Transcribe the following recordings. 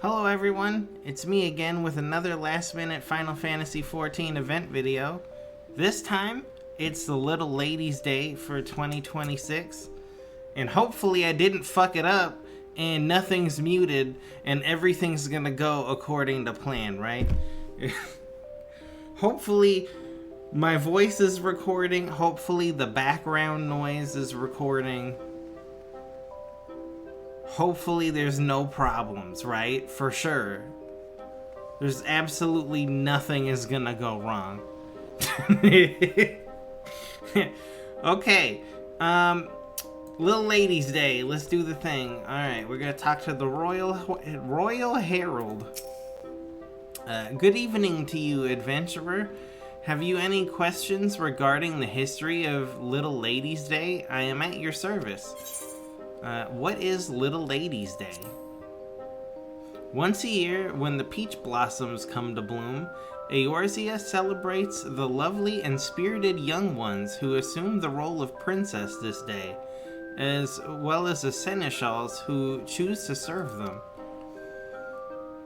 Hello everyone, it's me again with another last minute Final Fantasy XIV event video. This time, it's the Little Ladies Day for 2026. And hopefully I didn't fuck it up and nothing's muted and everything's gonna go according to plan, right? Hopefully my voice is recording, hopefully the background noise is recording. Hopefully there's no problems, right? For sure. There's absolutely nothing is gonna go wrong. Okay. Little Ladies Day. Let's do the thing. Alright, we're gonna talk to the Royal Herald. Good evening to you, adventurer. Have you any questions regarding the history of Little Ladies Day? I am at your service. What is Little Ladies Day? Once a year, when the peach blossoms come to bloom, Eorzea celebrates the lovely and spirited young ones who assume the role of princess this day, as well as the seneschals who choose to serve them.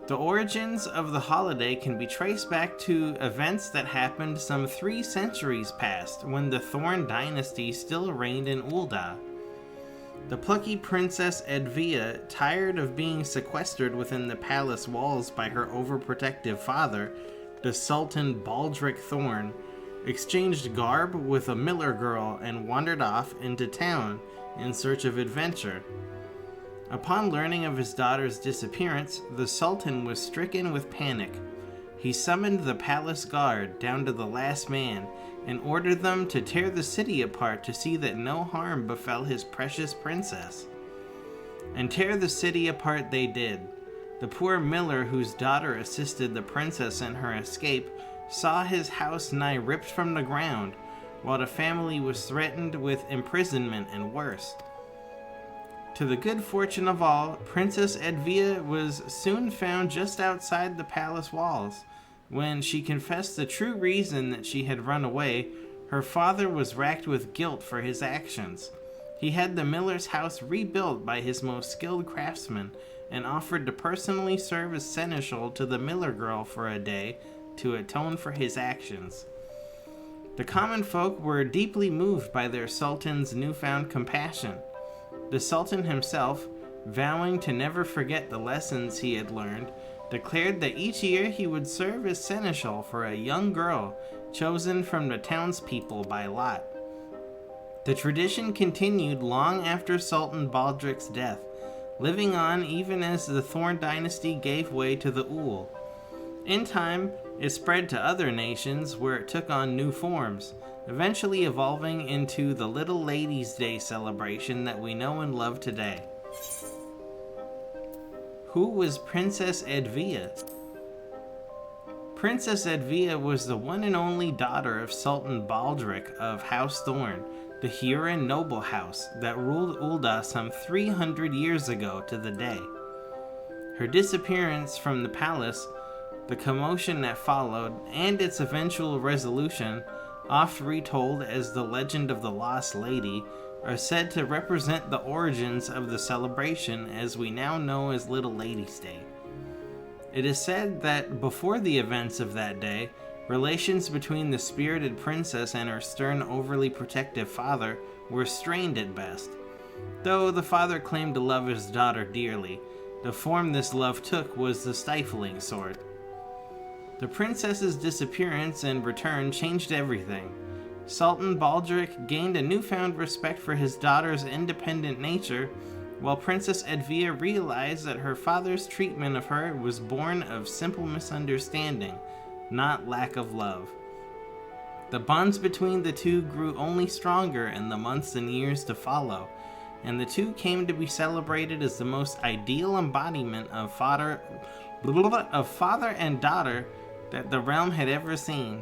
The origins of the holiday can be traced back to events that happened some 3 centuries past, when the Thorn dynasty still reigned in Ul'dah. The plucky Princess Edvia, tired of being sequestered within the palace walls by her overprotective father, the Sultan Baldric Thorn, exchanged garb with a miller girl and wandered off into town in search of adventure. Upon learning of his daughter's disappearance, the Sultan was stricken with panic. He summoned the palace guard down to the last man and ordered them to tear the city apart to see that no harm befell his precious princess. And tear the city apart they did. The poor miller whose daughter assisted the princess in her escape saw his house nigh ripped from the ground, while the family was threatened with imprisonment and worse. To the good fortune of all, Princess Edvia was soon found just outside the palace walls. When she confessed the true reason that she had run away, her father was racked with guilt for his actions. He had the miller's house rebuilt by his most skilled craftsmen and offered to personally serve as seneschal to the miller girl for a day to atone for his actions. The common folk were deeply moved by their sultan's newfound compassion. The sultan himself, vowing to never forget the lessons he had learned, declared that each year he would serve as seneschal for a young girl chosen from the townspeople by lot. The tradition continued long after Sultan Baldric's death, living on even as the Thorn dynasty gave way to the Ul. In time, it spread to other nations where it took on new forms, eventually evolving into the Little Ladies' Day celebration that we know and love today. Who was Princess Edvia? Princess Edvia was the one and only daughter of Sultan Baldric of House Thorn, the Huron noble house that ruled Ul'dah some 300 years ago to the day. Her disappearance from the palace, the commotion that followed, and its eventual resolution, oft retold as the legend of the Lost Lady, are said to represent the origins of the celebration as we now know as Little Ladies' Day. It is said that before the events of that day, relations between the spirited princess and her stern, overly protective father were strained at best. Though the father claimed to love his daughter dearly, the form this love took was the stifling sort. The princess's disappearance and return changed everything. Sultan Baldric gained a newfound respect for his daughter's independent nature, while Princess Edvia realized that her father's treatment of her was born of simple misunderstanding, not lack of love. The bonds between the two grew only stronger in the months and years to follow, and the two came to be celebrated as the most ideal embodiment of father and daughter that the realm had ever seen.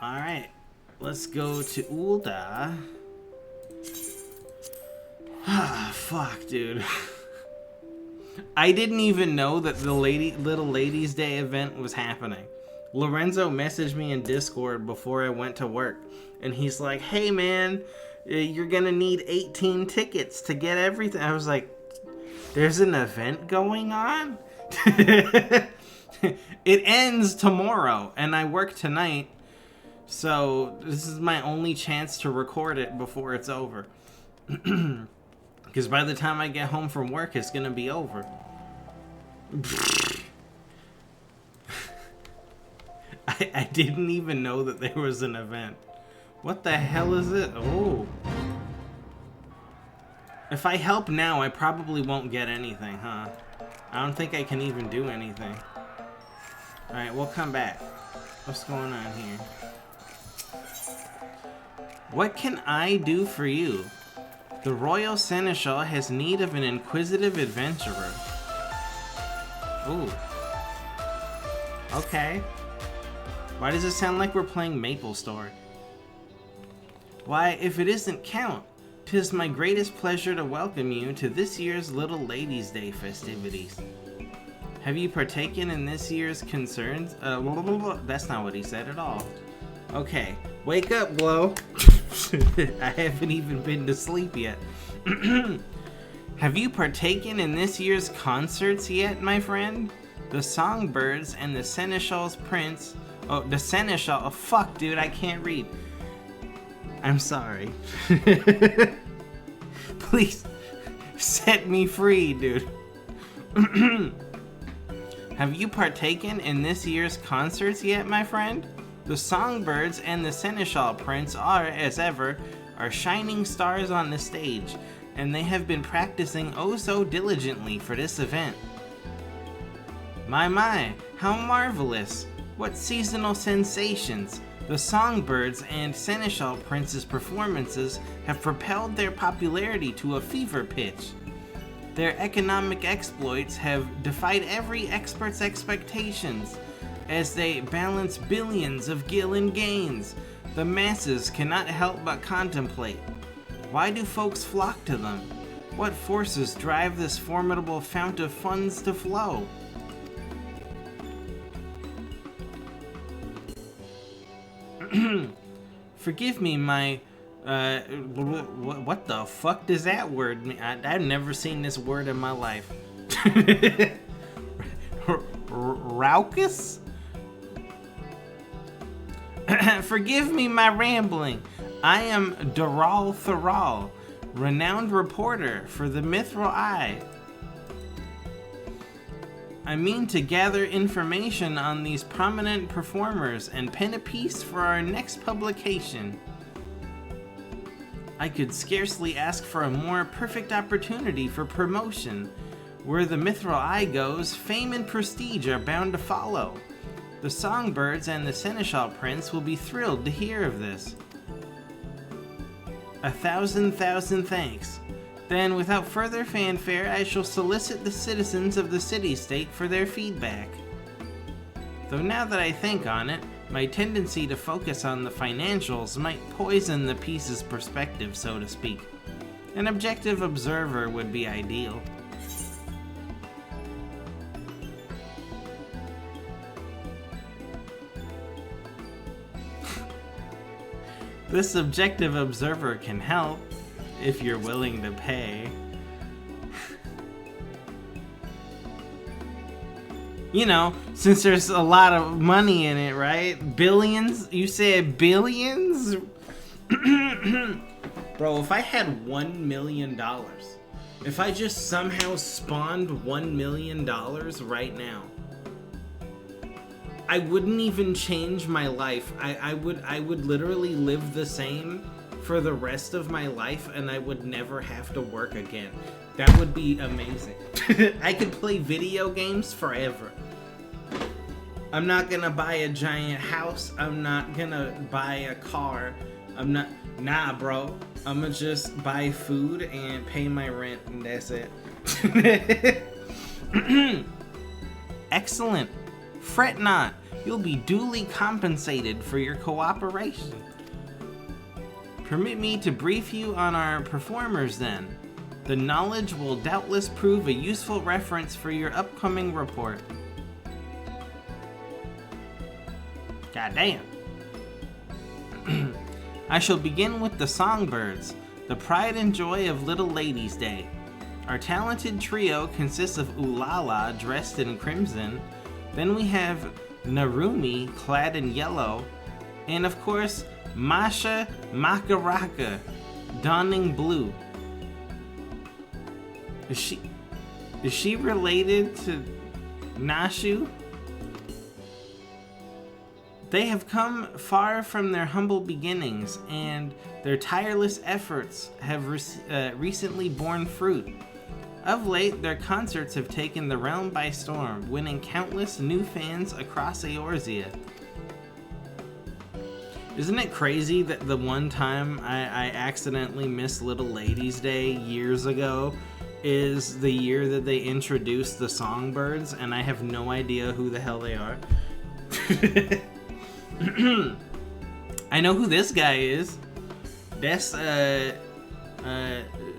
Alright, let's go to Ul'dah. Ah, fuck, dude. I didn't even know that the Little Ladies Day event was happening. Lorenzo messaged me in Discord before I went to work, and he's like, hey man, you're gonna need 18 tickets to get everything. I was like, There's an event going on? It ends tomorrow, and I work tonight, so this is my only chance to record it before it's over. Because by the time I get home from work, it's gonna be over. I didn't even know that there was an event. What the hell is it? Oh. If I help now, I probably won't get anything, huh? I don't think I can even do anything. Alright, we'll come back. What's going on here? What can I do for you? The Royal Seneschal has need of an inquisitive adventurer. Ooh. Okay. Why does it sound like we're playing MapleStory? Why, if it isn't Count, 'tis my greatest pleasure to welcome you to this year's Little Ladies' Day festivities. Have you partaken in this year's concerns? That's not what he said at all. Okay, wake up, Glow. I haven't even been to sleep yet. Have you partaken in this year's concerts yet, my friend? The Songbirds and the Seneschal's Prince... Oh, the Seneschal... Oh, fuck, dude, I can't read. I'm sorry. Please, set me free, dude. Have you partaken in this year's concerts yet, my friend? The Songbirds and the Seneschal Prince are, as ever, our shining stars on the stage, and they have been practicing oh so diligently for this event. My, how marvelous! What seasonal sensations! The Songbirds and Seneschal Prince's performances have propelled their popularity to a fever pitch. Their economic exploits have defied every expert's expectations. As they balance billions of Gillen gains, the masses cannot help but contemplate. Why do folks flock to them? What forces drive this formidable fount of funds to flow? Forgive me, my... what the fuck does that word mean? I've never seen this word in my life. Raucous? Forgive me my rambling. I am Daral Tharal, renowned reporter for the Mithril Eye. I mean to gather information on these prominent performers and pen a piece for our next publication. I could scarcely ask for a more perfect opportunity for promotion. Where the Mithril Eye goes, fame and prestige are bound to follow. The Songbirds and the Seneschal Prince will be thrilled to hear of this. A thousand thanks. Then, without further fanfare, I shall solicit the citizens of the city-state for their feedback. Though now that I think on it, my tendency to focus on the financials might poison the piece's perspective, so to speak. An objective observer would be ideal. This objective observer can help, if you're willing to pay. You know, since there's a lot of money in it, right? Billions? You said billions? Bro, if I had $1 million, if I just somehow spawned $1 million right now, I wouldn't even change my life. I would literally live the same for the rest of my life, and I would never have to work again. That would be amazing. I could play video games forever. I'm not gonna buy a giant house. I'm not gonna buy a car. Nah, bro. I'm gonna just buy food and pay my rent, and that's it. Excellent. Fret not. You'll be duly compensated for your cooperation. Permit me to brief you on our performers then. The knowledge will doubtless prove a useful reference for your upcoming report. Goddamn. I shall begin with the Songbirds, the pride and joy of Little Ladies' Day. Our talented trio consists of Ulala, dressed in crimson. Then we have Narumi, clad in yellow. And of course, Masha Makaraka, donning blue. Is she related to Nashu? They have come far from their humble beginnings, and their tireless efforts have recently borne fruit. Of late, their concerts have taken the realm by storm, winning countless new fans across Eorzea. Isn't it crazy that the one time I accidentally missed Little Ladies Day years ago is the year that they introduced the Songbirds, and I have no idea who the hell they are? I know who this guy is. That's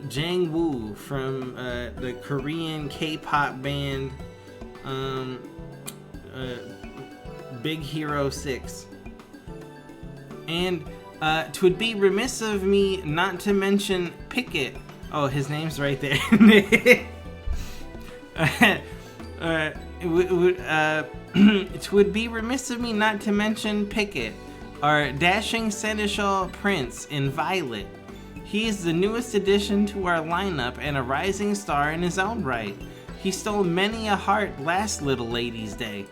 Jang Woo from the Korean K-pop band Big Hero 6. And 'twould be remiss of me not to mention Pickett. Oh, his name's right there. It would be remiss of me not to mention Pickett, our dashing seneschal prince in violet. He is the newest addition to our lineup and a rising star in his own right. He stole many a heart last Little Ladies Day.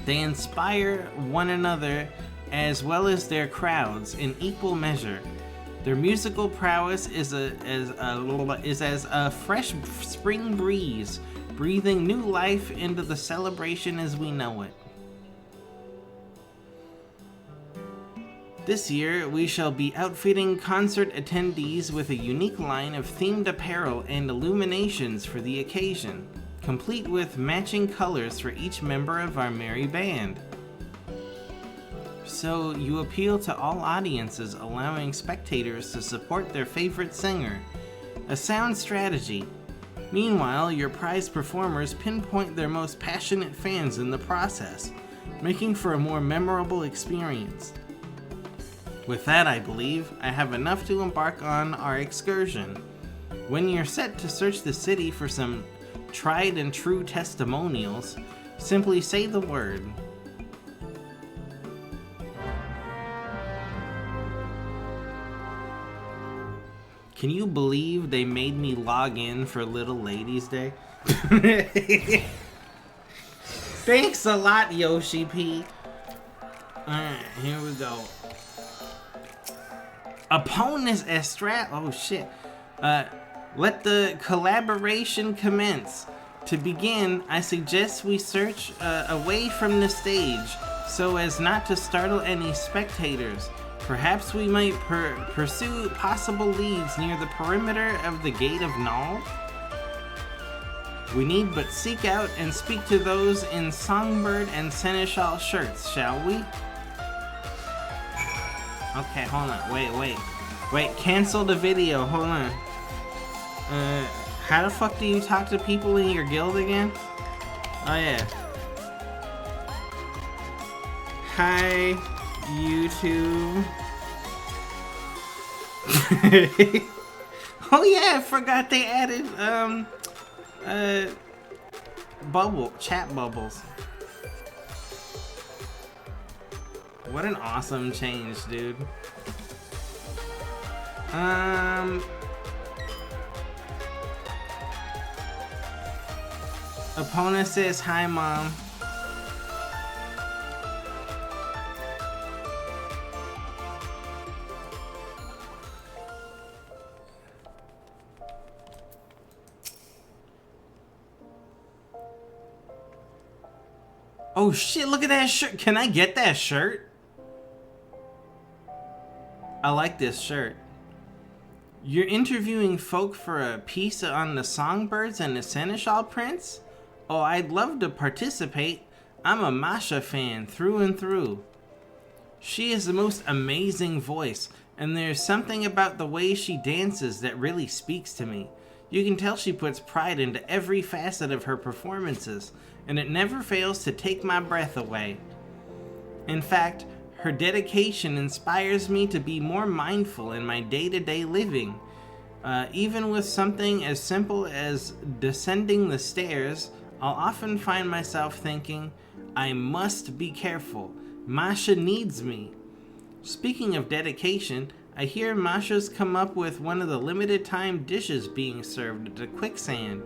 They inspire one another as well as their crowds in equal measure. Their musical prowess is as a fresh spring breeze, breathing new life into the celebration as we know it. This year, we shall be outfitting concert attendees with a unique line of themed apparel and illuminations for the occasion, complete with matching colors for each member of our merry band. So you appeal to all audiences, allowing spectators to support their favorite singer. A sound strategy. Meanwhile, your prize performers pinpoint their most passionate fans in the process, making for a more memorable experience. With that, I believe, I have enough to embark on our excursion. When you're set to search the city for some tried and true testimonials, simply say the word. Can you believe they made me log in for Little Ladies Day? Thanks a lot, Yoshi P. Alright, here we go. Opponents Estrat. Oh shit. Let the collaboration commence. To begin, I suggest we search away from the stage so as not to startle any spectators. Perhaps we might pursue possible leads near the perimeter of the Gate of Null. We need but seek out and speak to those in Songbird and Seneschal shirts, shall we? Okay, hold on. Wait, cancel the video. Hold on. How the fuck do you talk to people in your guild again? Oh, yeah. Hi, YouTube. Oh, yeah, I forgot they added, chat bubbles. What an awesome change, dude. Opponent says, hi, Mom. Oh shit, look at that shirt. Can I get that shirt? I like this shirt. You're interviewing folk for a piece on the Songbirds and the Seneschal Prince? Oh, I'd love to participate. I'm a Masha fan through and through. She has the most amazing voice, and there's something about the way she dances that really speaks to me. You can tell she puts pride into every facet of her performances, and it never fails to take my breath away. In fact, her dedication inspires me to be more mindful in my day-to-day living. Even with something as simple as descending the stairs, I'll often find myself thinking, I must be careful. Masha needs me. Speaking of dedication, I hear Masha's come up with one of the limited time dishes being served at the quicksand.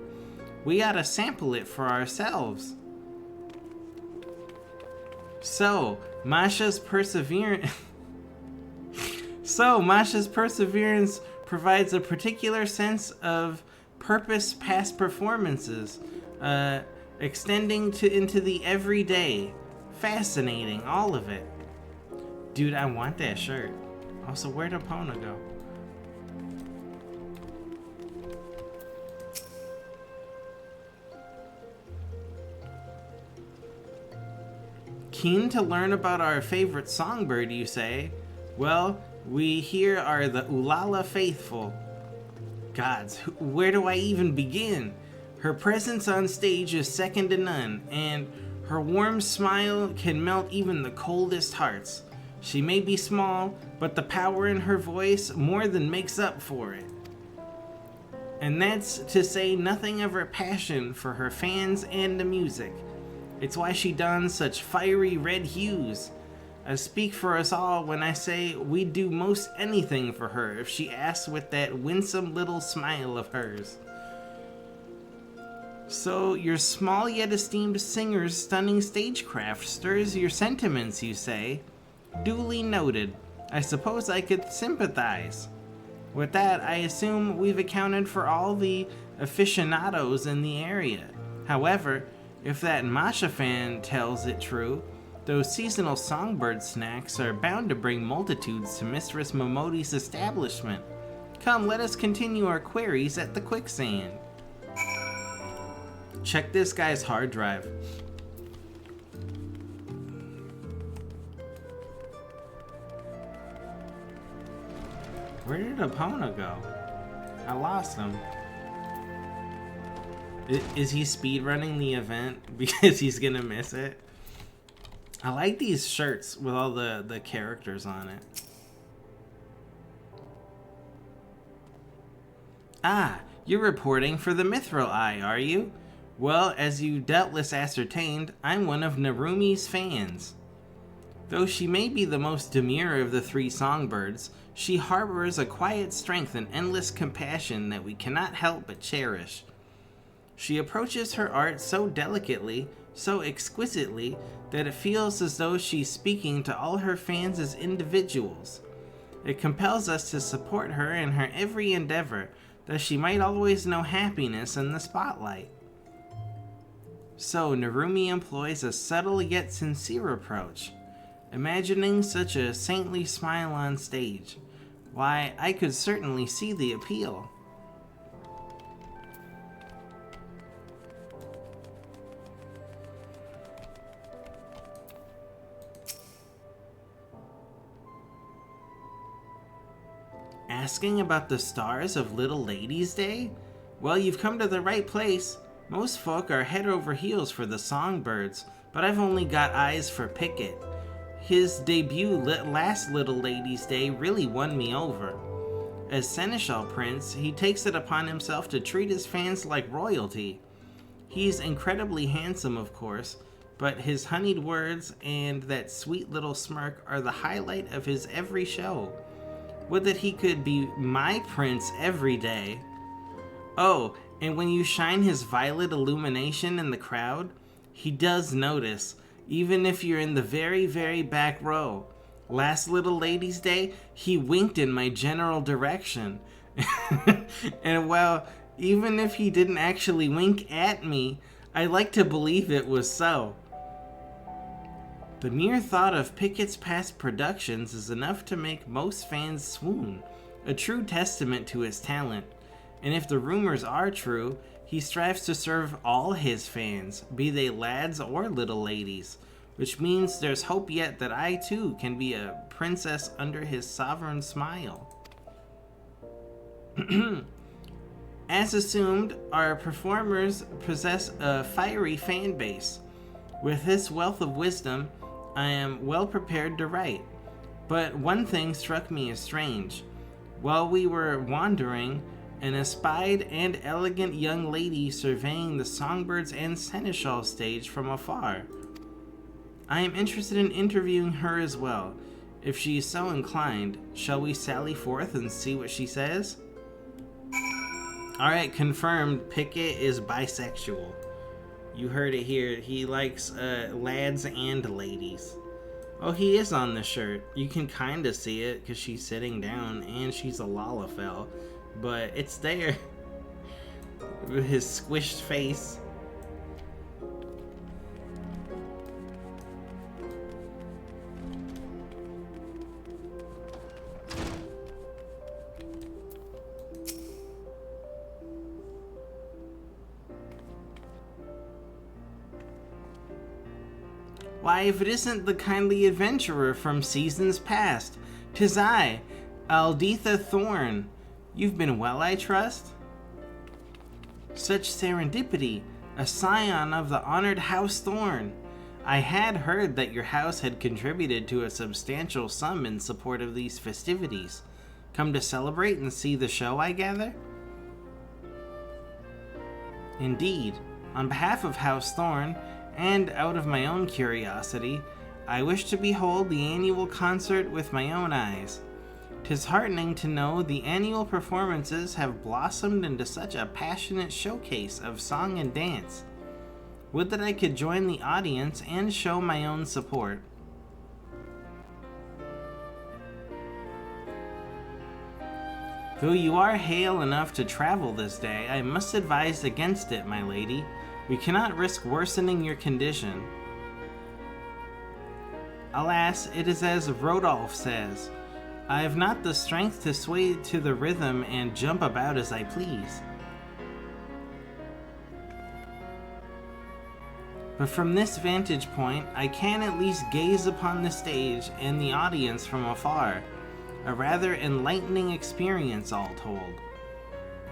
We ought to sample it for ourselves. So, Masha's perseverance provides a particular sense of purpose past performances, extending into the everyday. Fascinating, all of it. Dude, I want that shirt. Also, where'd Epona go? Keen to learn about our favorite songbird, you say? Well, we here are the Ulala faithful. Gods, where do I even begin? Her presence on stage is second to none, and her warm smile can melt even the coldest hearts. She may be small, but the power in her voice more than makes up for it. And that's to say nothing of her passion for her fans and the music. It's why she dons such fiery red hues. I speak for us all when I say we'd do most anything for her if she asks with that winsome little smile of hers. So your small yet esteemed singer's stunning stagecraft stirs your sentiments, you say? Duly noted. I suppose I could sympathize. With that, I assume we've accounted for all the aficionados in the area. However, if that Masha fan tells it true, those seasonal songbird snacks are bound to bring multitudes to Mistress Momodi's establishment. Come, let us continue our queries at the quicksand. Check this guy's hard drive. Where did Epona go? I lost him. Is he speedrunning the event because he's gonna miss it? I like these shirts with all the characters on it. Ah, you're reporting for the Mithril Eye, are you? Well, as you doubtless ascertained, I'm one of Narumi's fans. Though she may be the most demure of the three songbirds, she harbors a quiet strength and endless compassion that we cannot help but cherish. She approaches her art so delicately, so exquisitely, that it feels as though she's speaking to all her fans as individuals. It compels us to support her in her every endeavor, that she might always know happiness in the spotlight. So Narumi employs a subtle yet sincere approach, imagining such a saintly smile on stage. Why, I could certainly see the appeal. Asking about the stars of Little Ladies' Day? Well, you've come to the right place. Most folk are head over heels for the songbirds, but I've only got eyes for Pickett. His debut last Little Ladies' Day really won me over. As Seneschal Prince, he takes it upon himself to treat his fans like royalty. He's incredibly handsome, of course, but his honeyed words and that sweet little smirk are the highlight of his every show. Would that he could be my prince every day. Oh, and when you shine his violet illumination in the crowd, he does notice, even if you're in the very, very back row. Last Little Ladies' Day, he winked in my general direction. And well, even if he didn't actually wink at me, I like to believe it was so. The mere thought of Pickett's past productions is enough to make most fans swoon, a true testament to his talent. And if the rumors are true, he strives to serve all his fans, be they lads or little ladies, which means there's hope yet that I too can be a princess under his sovereign smile. As assumed, our performers possess a fiery fan base. With this wealth of wisdom, I am well prepared to write. But one thing struck me as strange. While we were wandering, an espied and elegant young lady surveying the songbirds and seneschal stage from afar. I am interested in interviewing her as well. If she is so inclined, shall we sally forth and see what she says? Alright, confirmed. Pickett is bisexual. You heard it here. He likes lads and ladies. Oh, he is on the shirt. You can kind of see it because she's sitting down and she's a Lalafell. But it's there. With his squished face. Why, if it isn't the kindly adventurer from seasons past, 'tis I, Aldetha Thorne. You've been well, I trust? Such serendipity, a scion of the honored House Thorne. I had heard that your house had contributed to a substantial sum in support of these festivities. Come to celebrate and see the show, I gather? Indeed, on behalf of House Thorne, and out of my own curiosity, I wish to behold the annual concert with my own eyes. 'Tis heartening to know the annual performances have blossomed into such a passionate showcase of song and dance. Would that I could join the audience and show my own support. Though you are hale enough to travel this day, I must advise against it, my lady. We cannot risk worsening your condition. Alas, it is as Rodolph says, I have not the strength to sway to the rhythm and jump about as I please. But from this vantage point, I can at least gaze upon the stage and the audience from afar, a rather enlightening experience all told.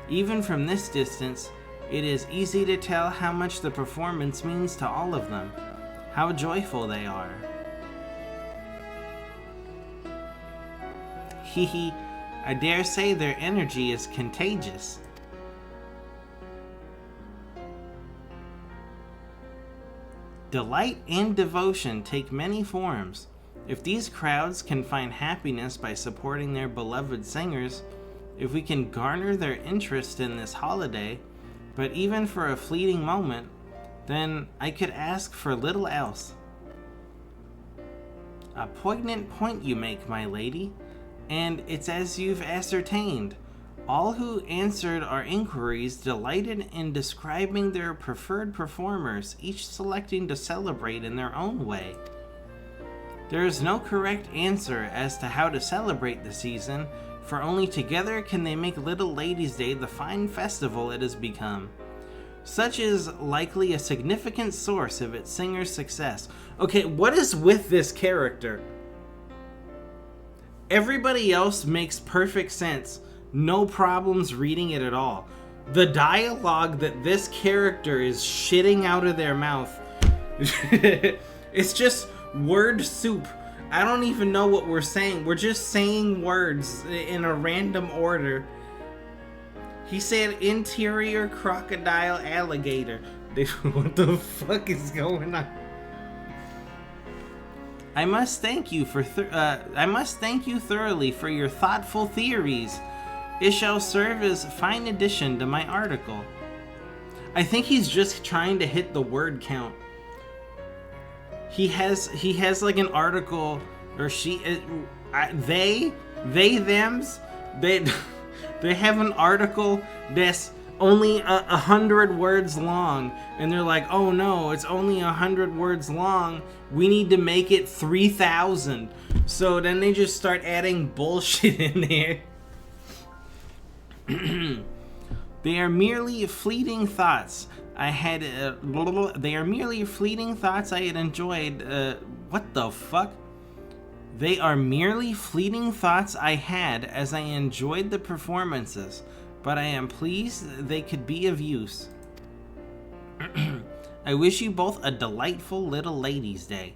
Even from this distance, it is easy to tell how much the performance means to all of them, how joyful they are. Hee, I dare say their energy is contagious. Delight and devotion take many forms. If these crowds can find happiness by supporting their beloved singers, if we can garner their interest in this holiday, but even for a fleeting moment, then I could ask for little else. A poignant point you make, my lady, and it's as you've ascertained. All who answered our inquiries delighted in describing their preferred performers, each selecting to celebrate in their own way. There is no correct answer as to how to celebrate the season, for only together can they make Little Ladies' Day the fine festival it has become. Such is likely a significant source of its singer's success. Okay, what is with this character? Everybody else makes perfect sense. No problems reading it at all. The dialogue that this character is shitting out of their mouth, it's just word soup. I don't even know what we're saying. We're just saying words in a random order. He said interior crocodile alligator. What the fuck is going on? I must thank you thoroughly for your thoughtful theories. It shall serve as a fine addition to my article. I think he's just trying to hit the word count. He has like an article, or they have an article that's only 100 words long, and they're like, oh no, it's only 100 words long, we need to make it 3,000. So then they just start adding bullshit in there. They are merely fleeting thoughts I had enjoyed. What the fuck? They are merely fleeting thoughts I had as I enjoyed the performances, but I am pleased they could be of use. I wish you both a delightful Little Ladies' Day.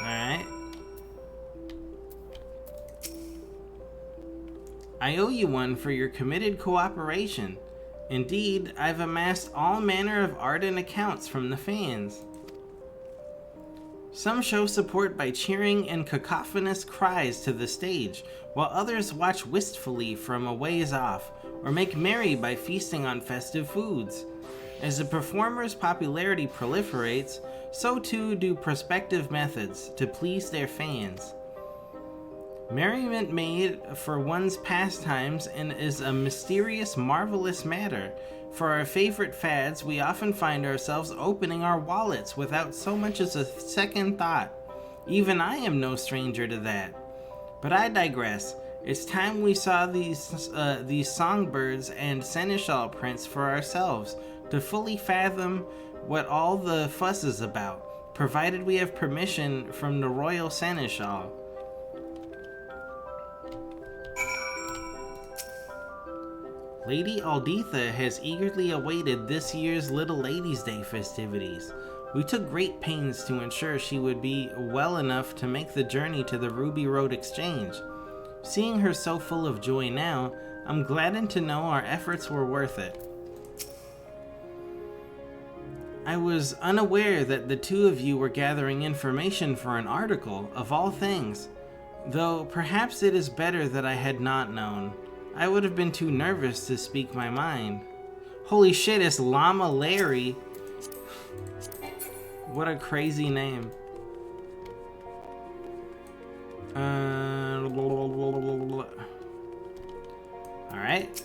Alright. I owe you one for your committed cooperation. Indeed, I've amassed all manner of ardent accounts from the fans. Some show support by cheering and cacophonous cries to the stage, while others watch wistfully from a ways off, or make merry by feasting on festive foods. As the performer's popularity proliferates, so too do prospective methods to please their fans. Merriment made for one's pastimes and is a mysterious, marvelous matter. For our favorite fads, we often find ourselves opening our wallets without so much as a second thought. Even I am no stranger to that. But I digress. It's time we saw these songbirds and seneschal prints for ourselves to fully fathom what all the fuss is about, provided we have permission from the royal seneschal. Lady Alditha has eagerly awaited this year's Little Ladies' Day festivities. We took great pains to ensure she would be well enough to make the journey to the Ruby Road Exchange. Seeing her so full of joy now, I'm gladdened to know our efforts were worth it. I was unaware that the two of you were gathering information for an article, of all things, though perhaps it is better that I had not known. I would have been too nervous to speak my mind. Holy shit, it's Llama Larry. What a crazy name. Alright.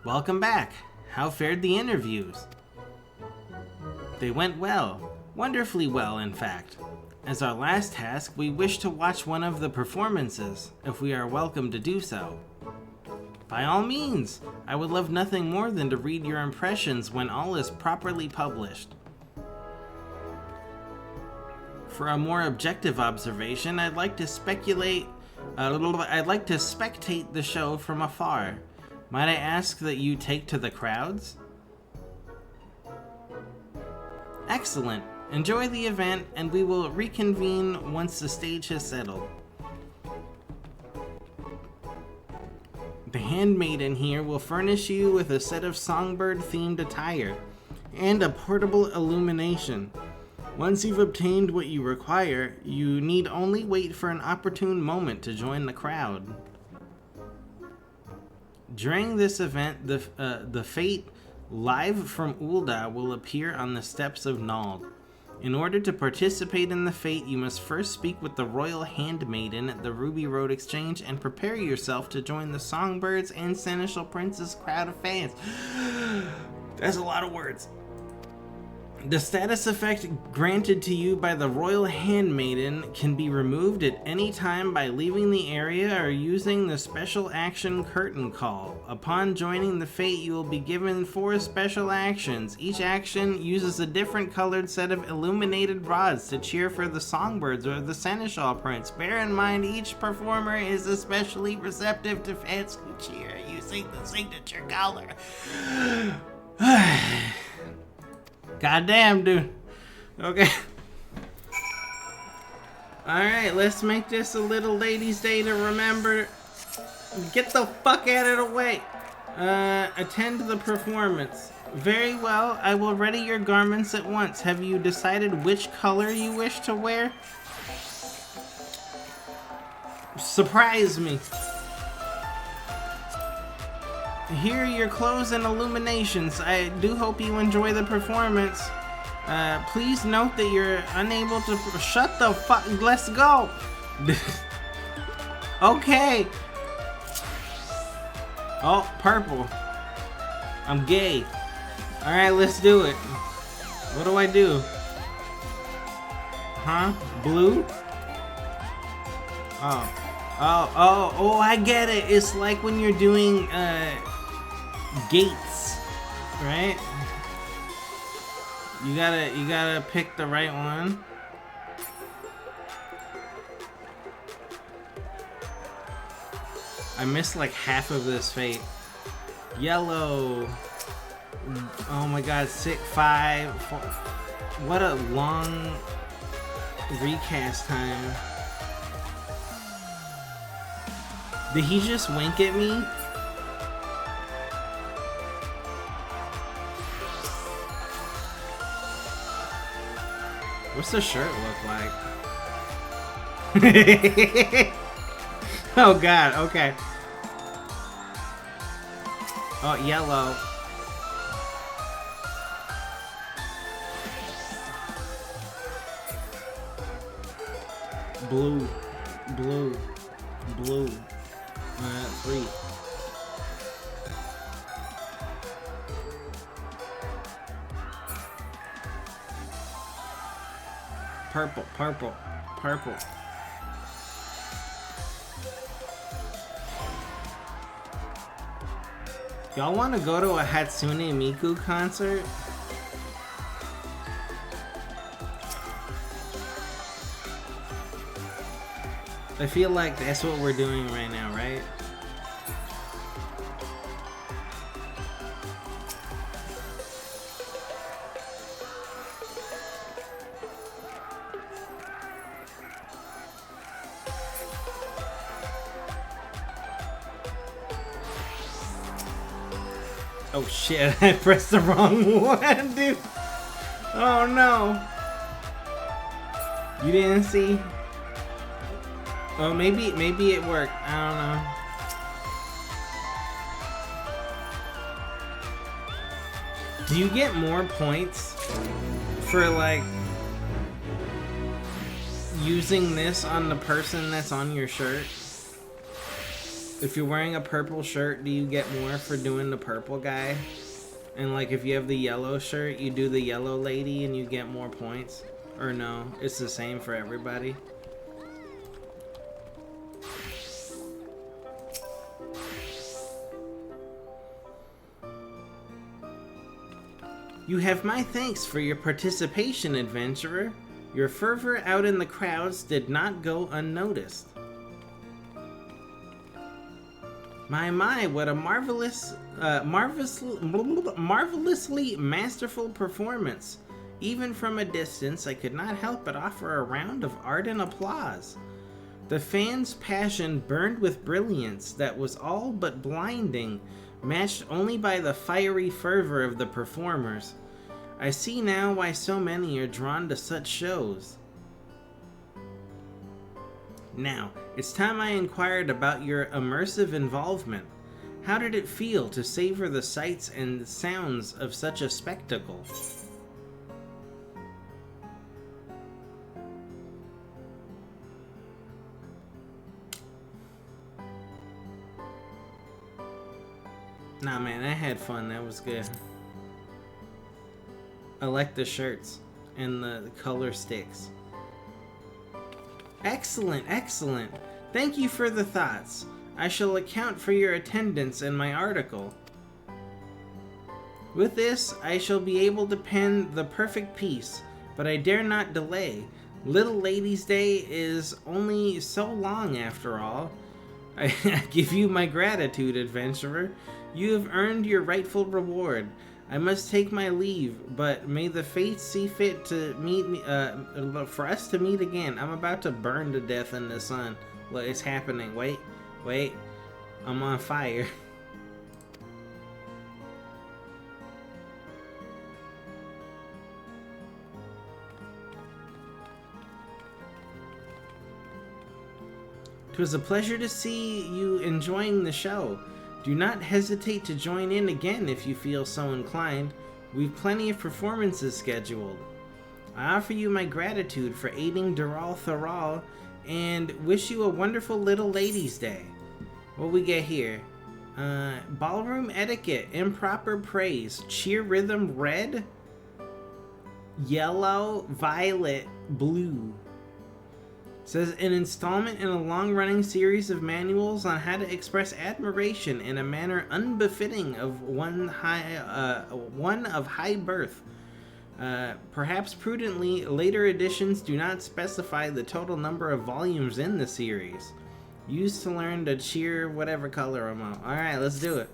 Welcome back. How fared the interviews? They went well. Wonderfully well, in fact. As our last task, we wish to watch one of the performances, if we are welcome to do so. By all means, I would love nothing more than to read your impressions when all is properly published. For a more objective observation, I'd like to spectate the show from afar. Might I ask that you take to the crowds? Excellent. Enjoy the event, and we will reconvene once the stage has settled. The handmaiden here will furnish you with a set of songbird-themed attire and a portable illumination. Once you've obtained what you require, you need only wait for an opportune moment to join the crowd. During this event, the Fate live from Ul'dah will appear on the steps of Nald. In order to participate in the Fate, you must first speak with the Royal Handmaiden at the Ruby Road Exchange and prepare yourself to join the Songbirds and Seneschal Prince's crowd of fans. That's a lot of words. The status effect granted to you by the Royal Handmaiden can be removed at any time by leaving the area or using the special action curtain call. Upon joining the Fate, you will be given 4 special actions. Each action uses a different colored set of illuminated rods to cheer for the Songbirds or the Seneschal Prince. Bear in mind, each performer is especially receptive to fans who cheer using the signature color. Goddamn, dude. Okay. Alright, let's make this a Little Ladies' Day to remember. Get the fuck out of the way. Attend the performance. Very well, I will ready your garments at once. Have you decided which color you wish to wear? Surprise me. Here are your clothes and illuminations. I do hope you enjoy the performance. Please note that you're unable to... Shut the fuck... Let's go! Okay. Oh, purple. I'm gay. Alright, let's do it. What do I do? Huh? Blue? Oh, I get it. It's like when you're doing, gates, right? You gotta pick the right one. I missed like half of this Fate. Yellow. Oh my god, 6, 5, 4. What a long Recast time. Did he just wink at me? What's the shirt look like? Oh god, okay. Oh, yellow. Blue. Blue. Blue. 3. Purple, purple, purple. Y'all want to go to a Hatsune Miku concert? I feel like that's what we're doing right now, right? Oh shit, I pressed the wrong one, dude. Oh no. You didn't see? Oh, maybe it worked. I don't know. Do you get more points for like using this on the person that's on your shirt? If you're wearing a purple shirt, do you get more for doing the purple guy? And like if you have the yellow shirt, you do the yellow lady and you get more points? Or no, it's the same for everybody? You have my thanks for your participation, adventurer. Your fervor out in the crowds did not go unnoticed. My, what a marvelously masterful performance. Even from a distance, I could not help but offer a round of ardent applause. The fans' passion burned with brilliance that was all but blinding, matched only by the fiery fervor of the performers. I see now why so many are drawn to such shows. Now, it's time I inquired about your immersive involvement. How did it feel to savor the sights and sounds of such a spectacle? Nah, man, I had fun. That was good. I like the shirts and the color sticks. Excellent, excellent. Thank you for the thoughts. I shall account for your attendance in my article. With this, I shall be able to pen the perfect piece, but I dare not delay. Little Ladies' Day is only so long after all. I give you my gratitude, adventurer. You have earned your rightful reward. I must take my leave, but may the fates see fit to meet me, for us to meet again. I'm about to burn to death in the sun. Look, it's happening. Wait. I'm on fire. It was a pleasure to see you enjoying the show. Do not hesitate to join in again if you feel so inclined. We've plenty of performances scheduled. I offer you my gratitude for aiding Dural Thural and wish you a wonderful Little Ladies' Day. What we get here? Ballroom etiquette, improper praise, cheer rhythm red, yellow, violet, blue. Says an installment in a long-running series of manuals on how to express admiration in a manner unbefitting of one of high birth. Perhaps prudently, later editions do not specify the total number of volumes in the series. Used to learn to cheer whatever color I'm on. Alright, let's do it.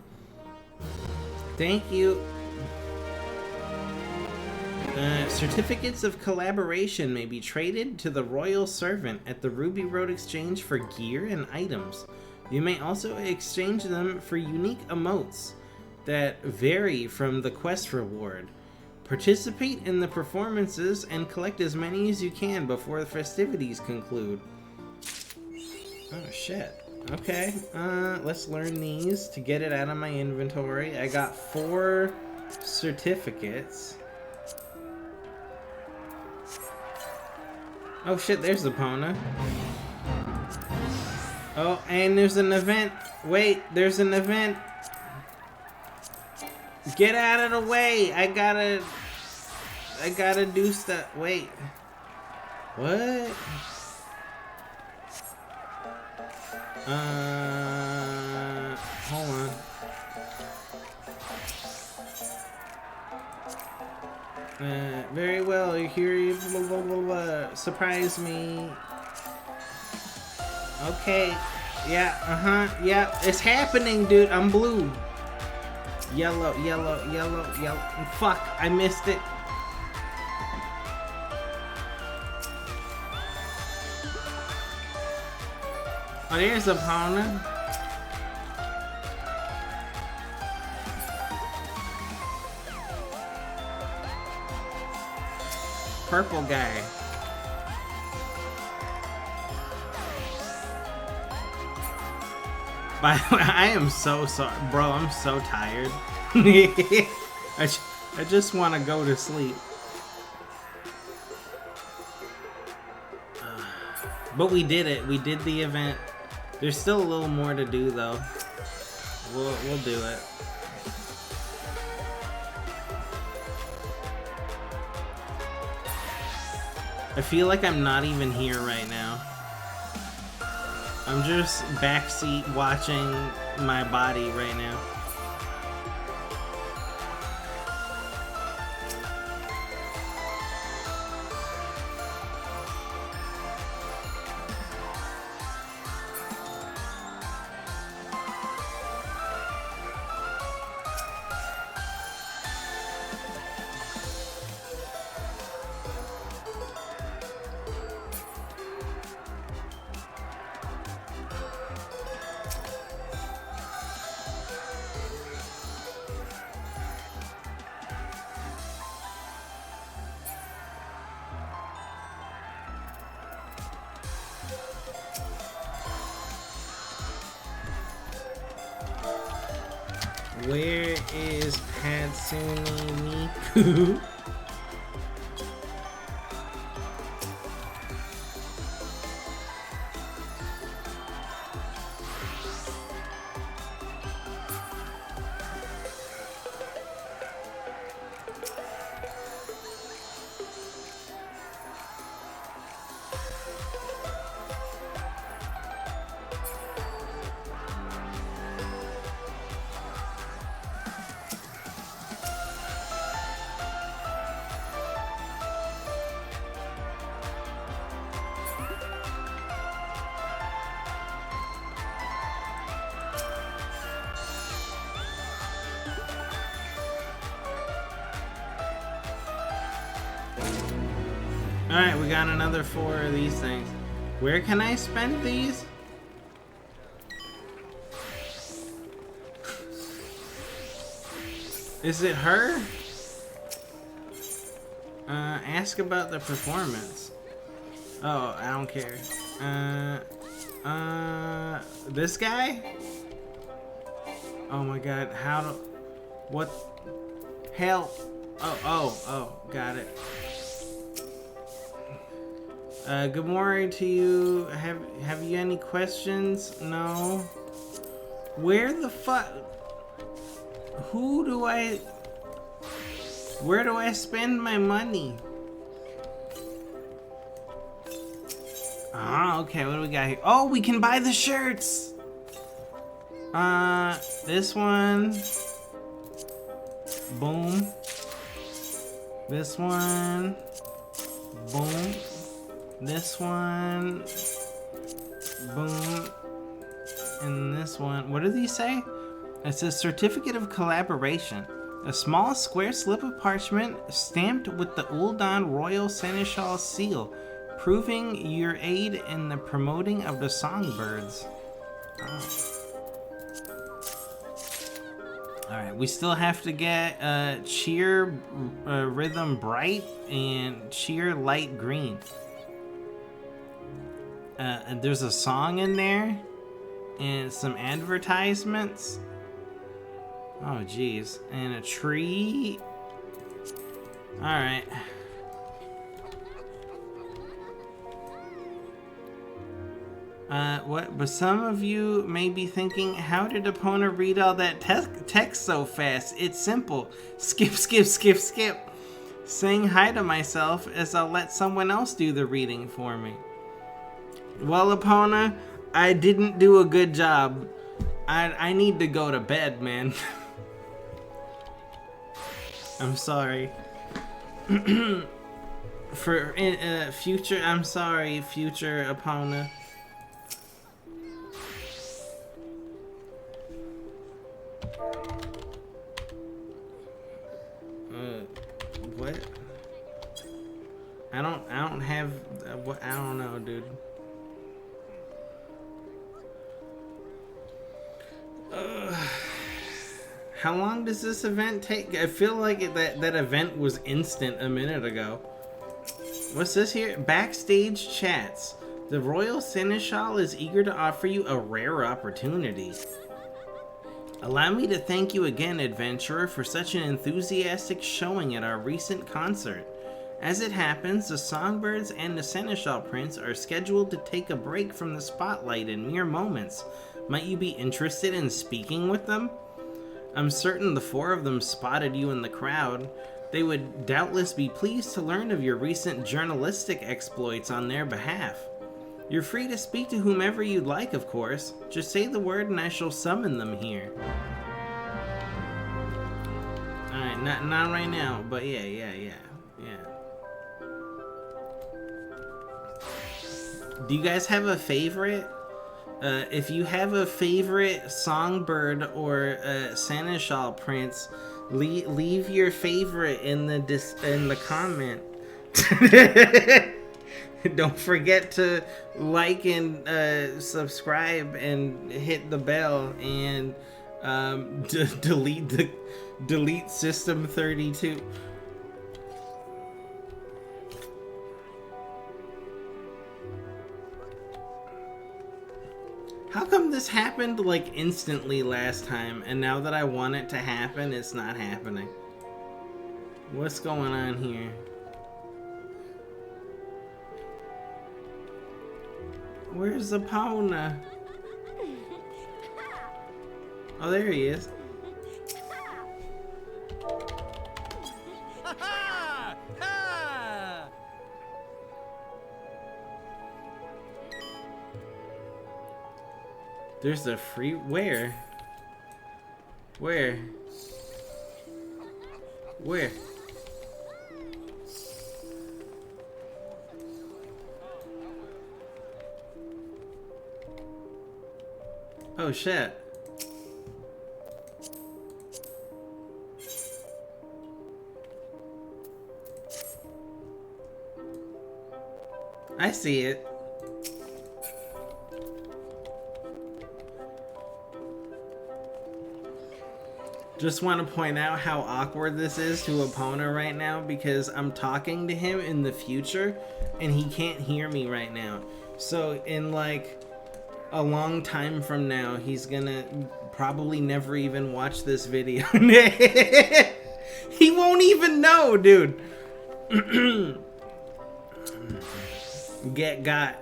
Thank you. Certificates of collaboration may be traded to the royal servant at the Ruby Road Exchange for gear and items. You may also exchange them for unique emotes that vary from the quest reward. Participate in the performances and collect as many as you can before the festivities conclude. Oh shit. Okay, let's learn these to get it out of my inventory. I got 4 certificates. Oh shit, there's Epona. Oh, and there's an event. Wait, there's an event. Get out of the way. I gotta do stuff. Wait. What? Hold on. Very well, you hear blah, blah, blah, blah. Surprise me. Okay. Yeah, yeah, it's happening, dude. I'm blue. Yellow, yellow, yellow, yellow. Fuck, I missed it. Oh, there's Epona. Purple guy. By the way, I am so sorry. Bro, I'm so tired. I just want to go to sleep. But we did it. We did the event. There's still a little more to do, though. We'll do it. I feel like I'm not even here right now. I'm just backseat watching my body right now. Where is Hatsune Miku? Alright, we got another 4 of these things. Where can I spend these? Is it her? Ask about the performance. Oh, I don't care. This guy? Oh my god, how do... What? Help! Oh, got it. Good morning to you. Have you any questions? No. Where the fuck? Where do I spend my money? Ah, okay, what do we got here? Oh, we can buy the shirts! This one. Boom. This one. Boom. This one. Boom. And this one. What do these say? It says Certificate of Collaboration. A small square slip of parchment stamped with the Uldan Royal Seneschal seal, proving your aid in the promoting of the songbirds. Oh. Alright, we still have to get cheer rhythm bright and cheer light green. And there's a song in there and some advertisements. Oh geez, and a tree. Alright. What? But some of you may be thinking, how did Epona read all that text so fast? It's simple. Skip, skip, skip, skip. Saying hi to myself as I'll let someone else do the reading for me. Well, Epona, I didn't do a good job. I need to go to bed, man. I'm sorry. For future, I'm sorry, future Epona. What? I don't have what? I don't know, dude. How long does this event take? I feel like that event was instant a minute ago. What's this here? Backstage chats. The Royal Seneschal is eager to offer you a rare opportunity. Allow me to thank you again, adventurer, for such an enthusiastic showing at our recent concert. As it happens, the Songbirds and the Seneschal Prince are scheduled to take a break from the spotlight in mere moments. Might you be interested in speaking with them? I'm certain the four of them spotted you in the crowd. They would doubtless be pleased to learn of your recent journalistic exploits on their behalf. You're free to speak to whomever you'd like, of course. Just say the word and I shall summon them here. Alright, not right now, but yeah. Do you guys have a favorite? If you have a favorite songbird or Seneschal Prince, leave your favorite in the comment. Don't forget to like and subscribe and hit the bell and delete System 32. How come this happened like instantly last time, and now that I want it to happen, it's not happening? What's going on here? Where's Epona? Oh, there he is. There's a free... Where? Where? Where? Oh shit. I see it. Just want to point out how awkward this is to Epona right now because I'm talking to him in the future and he can't hear me right now. So in like a long time from now, he's gonna probably never even watch this video. He won't even know, dude. Get got.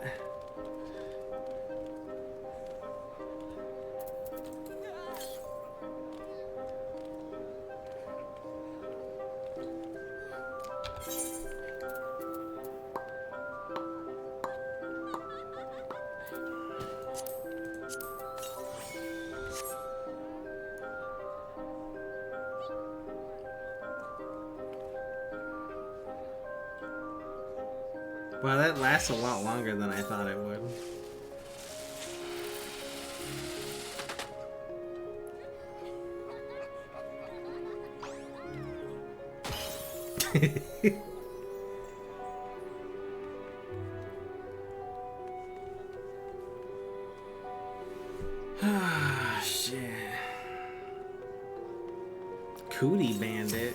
Wow, that lasts a lot longer than I thought it would. Ah, shit. Cootie Bandit.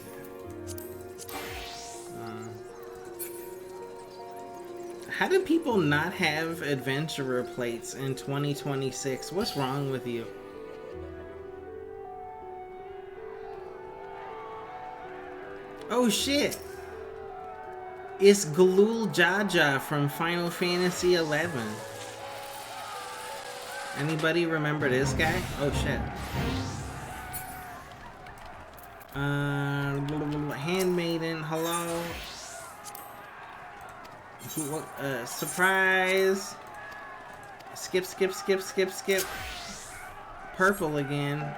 How do people not have adventurer plates in 2026? What's wrong with you? Oh shit! It's Glowgasm from Final Fantasy XI. Anybody remember this guy? Oh shit. Handmaiden, hello. Surprise. Skip, skip, skip, skip, skip. Purple again.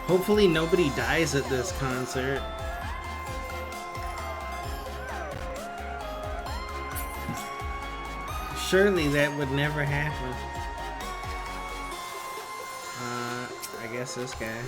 Hopefully nobody dies at this concert. Surely that would never happen. I guess this guy.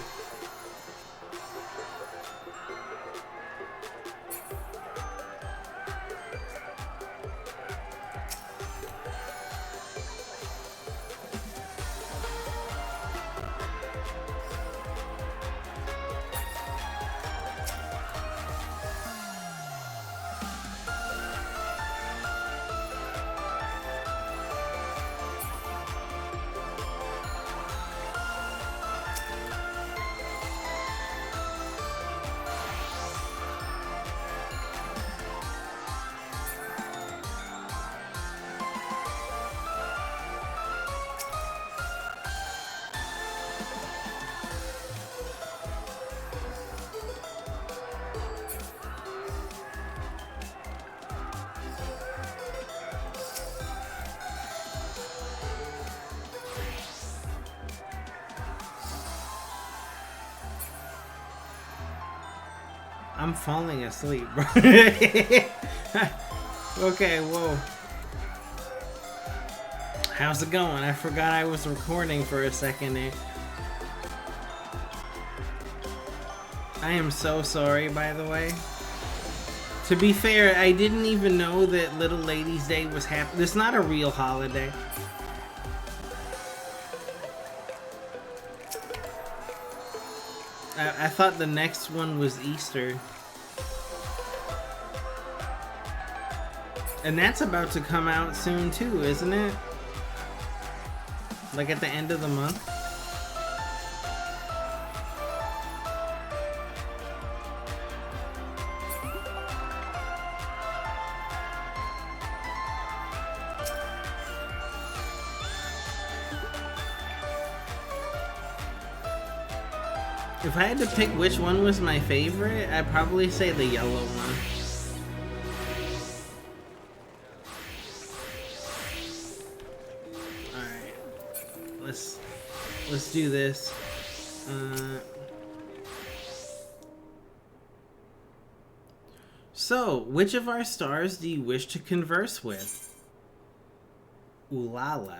I'm falling asleep, bro. Okay, whoa. How's it going? I forgot I was recording for a second there. I am so sorry, by the way. To be fair, I didn't even know that Little Ladies Day was happening. It's not a real holiday. I thought the next one was Easter. And that's about to come out soon too, isn't it? Like at the end of the month? If I had to pick which one was my favorite, I'd probably say the yellow one. Let's do this. So, which of our stars do you wish to converse with? Ooh la la.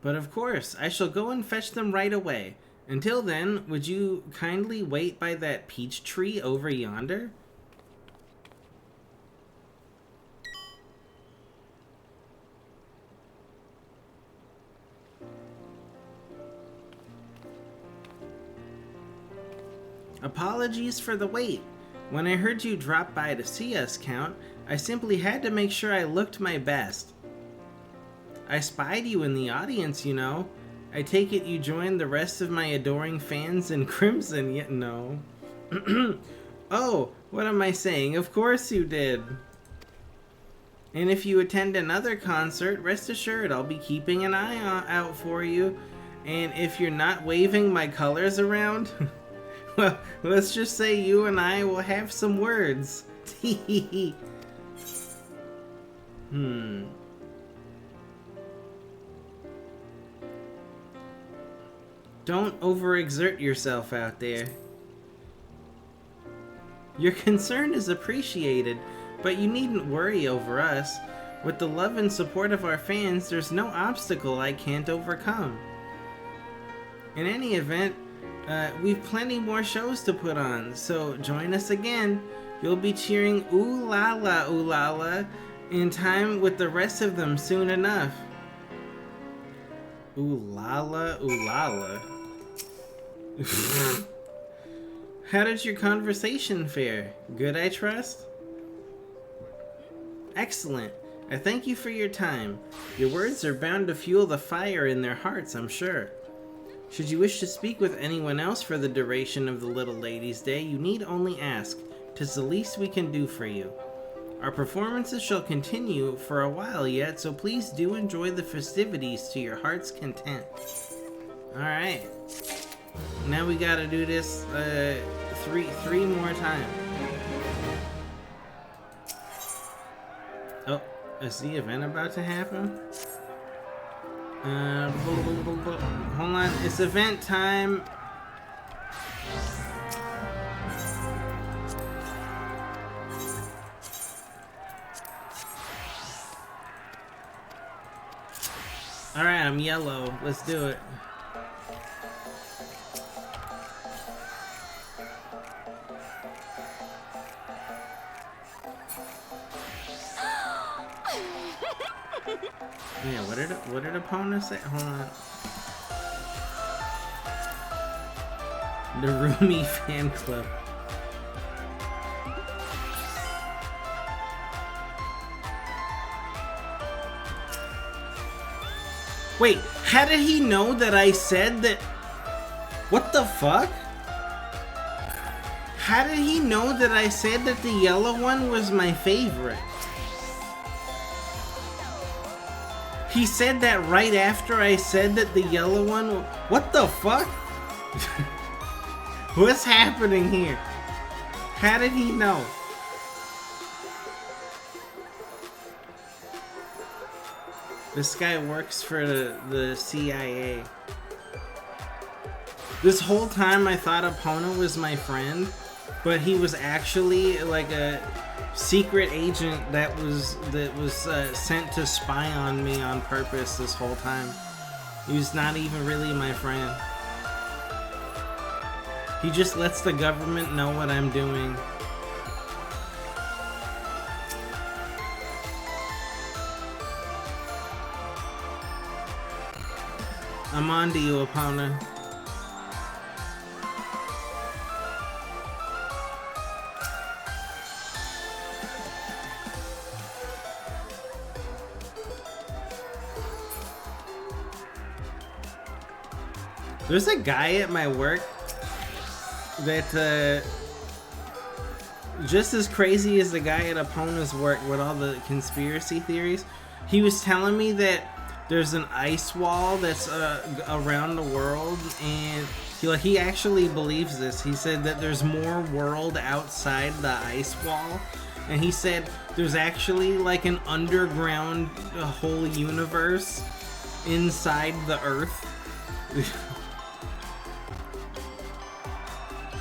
But of course, I shall go and fetch them right away. Until then, would you kindly wait by that peach tree over yonder? Apologies for the wait. When I heard you drop by to see us, Count, I simply had to make sure I looked my best. I spied you in the audience, you know. I take it you joined the rest of my adoring fans in crimson, yet no. Oh, what am I saying? Of course you did. And if you attend another concert, rest assured I'll be keeping an eye out for you. And if you're not waving my colors around, well, let's just say you and I will have some words. Don't overexert yourself out there. Your concern is appreciated, but you needn't worry over us. With the love and support of our fans, there's no obstacle I can't overcome. In any event, we've plenty more shows to put on, so join us again. You'll be cheering ooh la la in time with the rest of them soon enough. Ooh la la. How did your conversation fare? Good, I trust? Excellent. I thank you for your time. Your words are bound to fuel the fire in their hearts, I'm sure. Should you wish to speak with anyone else for the duration of the Little Ladies' Day, you need only ask. 'Tis the least we can do for you. Our performances shall continue for a while yet, so please do enjoy the festivities to your heart's content. Alright. Now we gotta do this three more times. Oh, is the event about to happen? Hold on, it's event time. Alright, I'm yellow. Let's do it. Yeah, what did opponents say? Hold on. The Roomy fan club. Wait, how did he know that I said that? What the fuck? How did he know that I said that the yellow one was my favorite? He said that right after I said that the yellow one... What the fuck? What's happening here? How did he know? This guy works for the CIA. This whole time I thought Epona was my friend, but he was actually like a secret agent that was sent to spy on me on purpose this whole time. He was not even really my friend. He just lets the government know what I'm doing. I'm on to you, Epona. There's a guy at my work that just as crazy as the guy at Epona's work with all the conspiracy theories. He was telling me that there's an ice wall that's around the world, and he actually believes this. He said that there's more world outside the ice wall, and he said there's actually like an underground whole universe inside the Earth.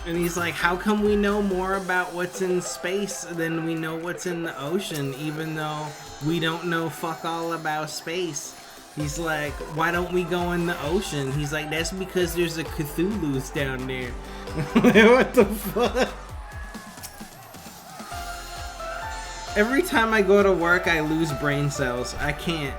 And he's like, how come we know more about what's in space than we know what's in the ocean, even though we don't know fuck all about space? He's like, why don't we go in the ocean? He's like, that's because there's a Cthulhu's down there. What the fuck? Every time I go to work, I lose brain cells. I can't.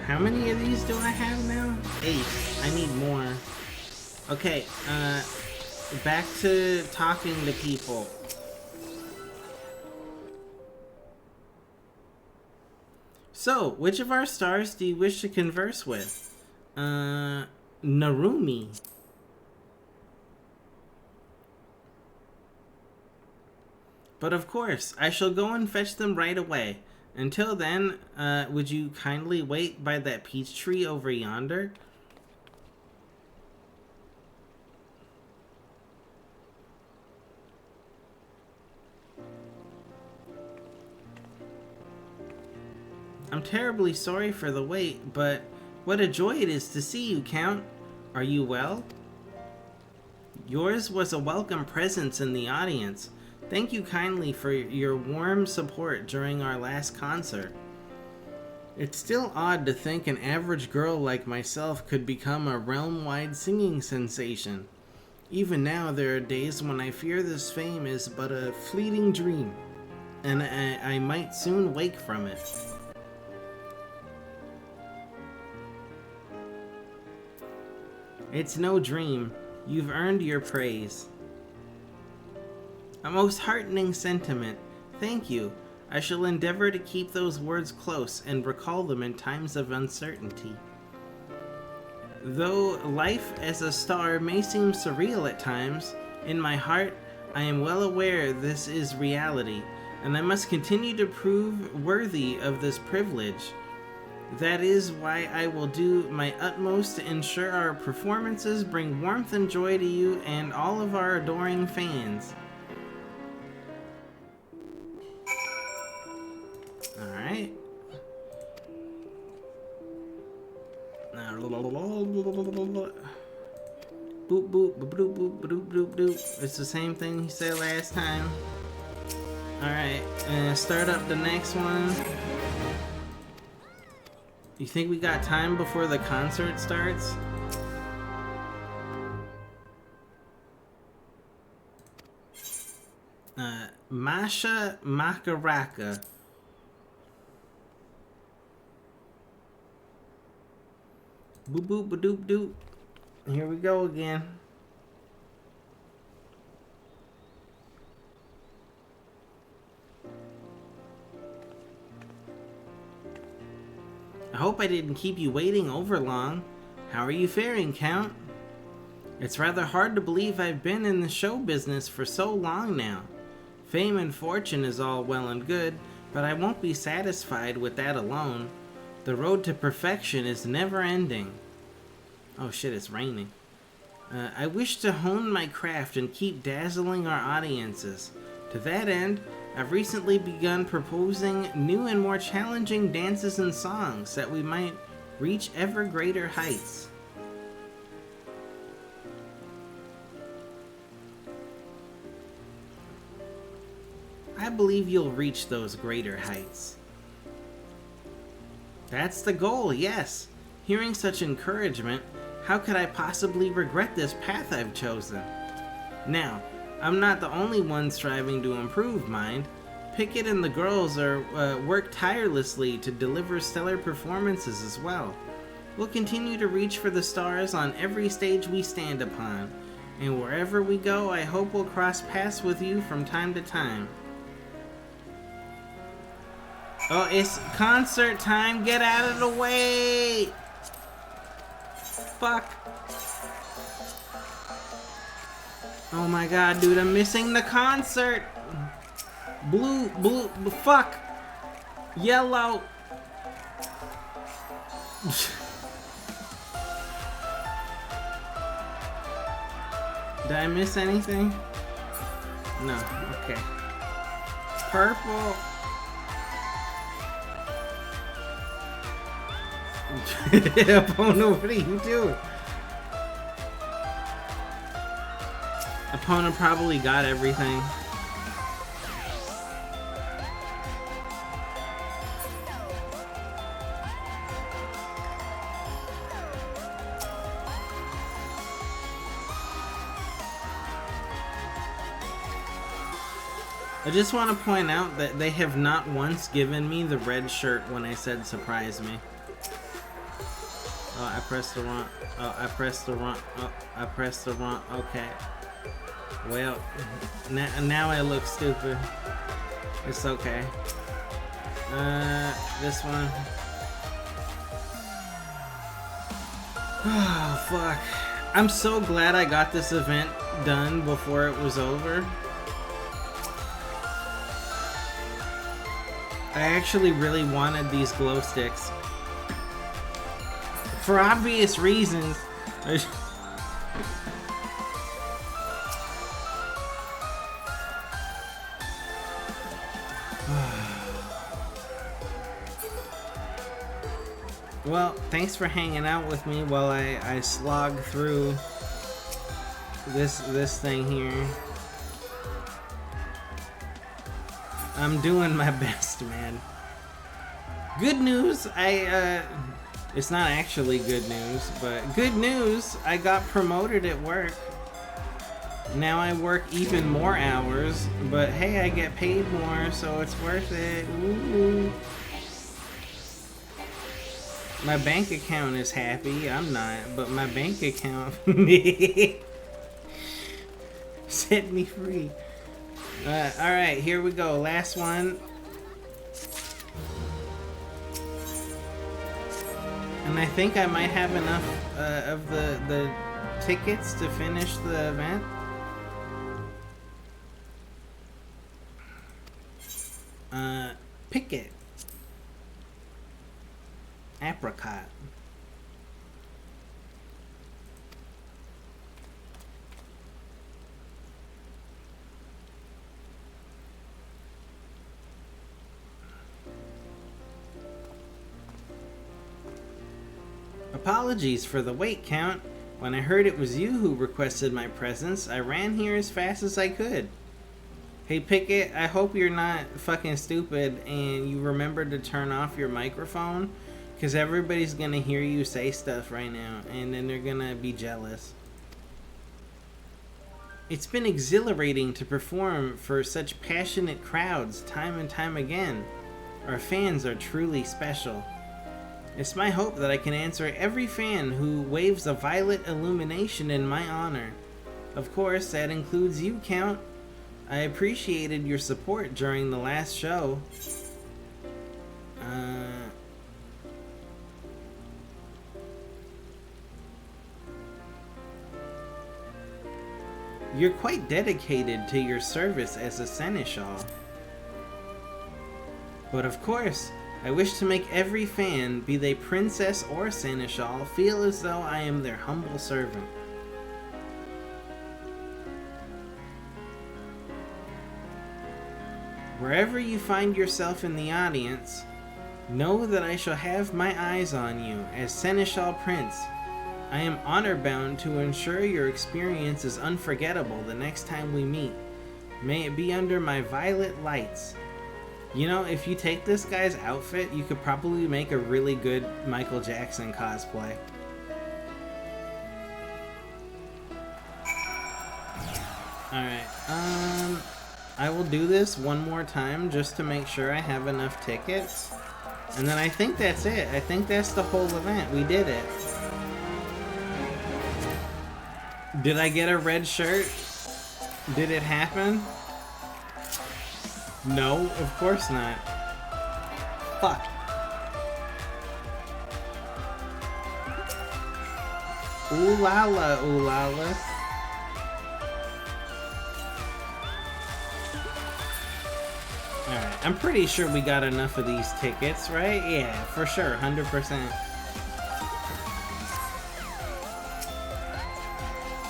How many of these do I have now? 8. I need more. Okay, back to talking to people. So, which of our stars do you wish to converse with? Narumi. But of course, I shall go and fetch them right away. Until then, would you kindly wait by that peach tree over yonder? I'm terribly sorry for the wait, but what a joy it is to see you, Count. Are you well? Yours was a welcome presence in the audience. Thank you kindly for your warm support during our last concert. It's still odd to think an average girl like myself could become a realm-wide singing sensation. Even now, there are days when I fear this fame is but a fleeting dream, and I might soon wake from it. It's no dream. You've earned your praise. A most heartening sentiment. Thank you. I shall endeavor to keep those words close and recall them in times of uncertainty. Though life as a star may seem surreal at times, in my heart I am well aware this is reality, and I must continue to prove worthy of this privilege. That is why I will do my utmost to ensure our performances bring warmth and joy to you and all of our adoring fans. Alright. Boop boop boop boop boop boop boop boop. It's the same thing he said last time. Alright, and start up the next one. You think we got time before the concert starts? Masha Makaraka. Boop boop ba doop doop. Here we go again. I hope I didn't keep you waiting over long. How are you faring, Count? It's rather hard to believe I've been in the show business for so long now. Fame and fortune is all well and good, but I won't be satisfied with that alone. The road to perfection is never ending. Oh shit, it's raining. I wish to hone my craft and keep dazzling our audiences. To that end, I've recently begun proposing new and more challenging dances and songs that we might reach ever greater heights. I believe you'll reach those greater heights. That's the goal, yes. Hearing such encouragement, how could I possibly regret this path I've chosen? Now, I'm not the only one striving to improve, mind. Pickett and the girls work tirelessly to deliver stellar performances as well. We'll continue to reach for the stars on every stage we stand upon, and wherever we go, I hope we'll cross paths with you from time to time. Oh, it's concert time! Get out of the way! Fuck. Oh my god, dude, I'm missing the concert! Blue, fuck! Yellow! Did I miss anything? No, okay. Purple. Opponent, what are you doing? Opponent probably got everything. I just want to point out that they have not once given me the red shirt when I said surprise me. Oh, I pressed the wrong. Oh, I pressed the wrong. Oh, I pressed the wrong. Okay. Well, now I look stupid. It's okay. This one. Oh, fuck. I'm so glad I got this event done before it was over. I actually really wanted these glow sticks. For obvious reasons. Well, thanks for hanging out with me while I slog through this thing here. I'm doing my best, man. Good news, it's not actually good news, but good news, I got promoted at work. Now I work even more hours, but hey, I get paid more, so it's worth it. Ooh. My bank account is happy. I'm not, but my bank account set me free. Alright, here we go. Last one. And I think I might have enough of the tickets to finish the event. Pick it. Apricot. Apologies for the wait count. When I heard it was you who requested my presence, I ran here as fast as I could. Hey Pickett, I hope you're not fucking stupid and you remember to turn off your microphone, because everybody's gonna hear you say stuff right now and then they're gonna be jealous. It's been exhilarating to perform for such passionate crowds time and time again. Our fans are truly special. It's my hope that I can answer every fan who waves a violet illumination in my honor. Of course, that includes you, Count. I appreciated your support during the last show. You're quite dedicated to your service as a seneschal. But of course, I wish to make every fan, be they princess or seneschal, feel as though I am their humble servant. Wherever you find yourself in the audience, know that I shall have my eyes on you as Seneschal Prince. I am honor-bound to ensure your experience is unforgettable the next time we meet. May it be under my violet lights. You know, if you take this guy's outfit, you could probably make a really good Michael Jackson cosplay. Alright, I will do this one more time just to make sure I have enough tickets. And then I think that's it. I think that's the whole event. We did it. Did I get a red shirt? Did it happen? No, of course not. Fuck. Ooh la la, ooh la la. Alright, I'm pretty sure we got enough of these tickets, right? Yeah, for sure, 100%.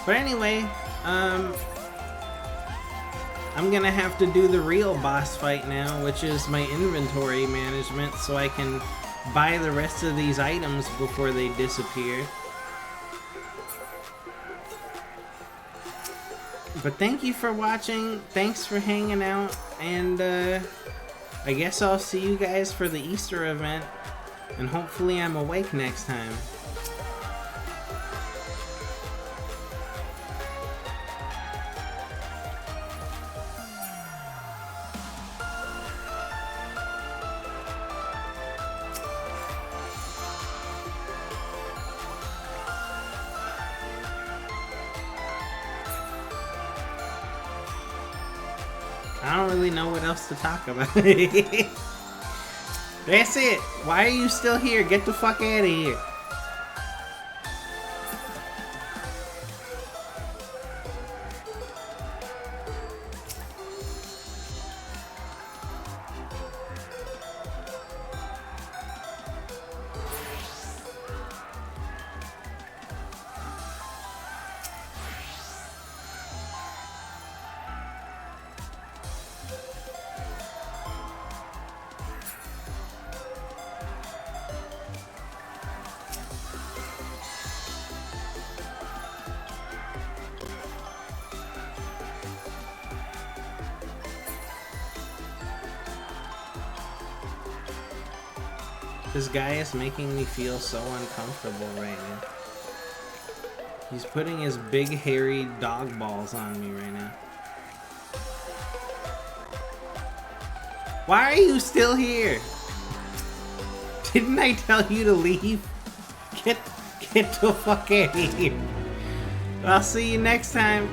But anyway, I'm gonna have to do the real boss fight now, which is my inventory management, so I can buy the rest of these items before they disappear. But thank you for watching, thanks for hanging out, and I guess I'll see you guys for the Easter event, and hopefully I'm awake next time. I don't really know what else to talk about. That's it. Why are you still here? Get the fuck out of here. This guy is making me feel so uncomfortable right now. He's putting his big hairy dog balls on me right now. Why are you still here? Didn't I tell you to leave? Get the fuck out of here. I'll see you next time.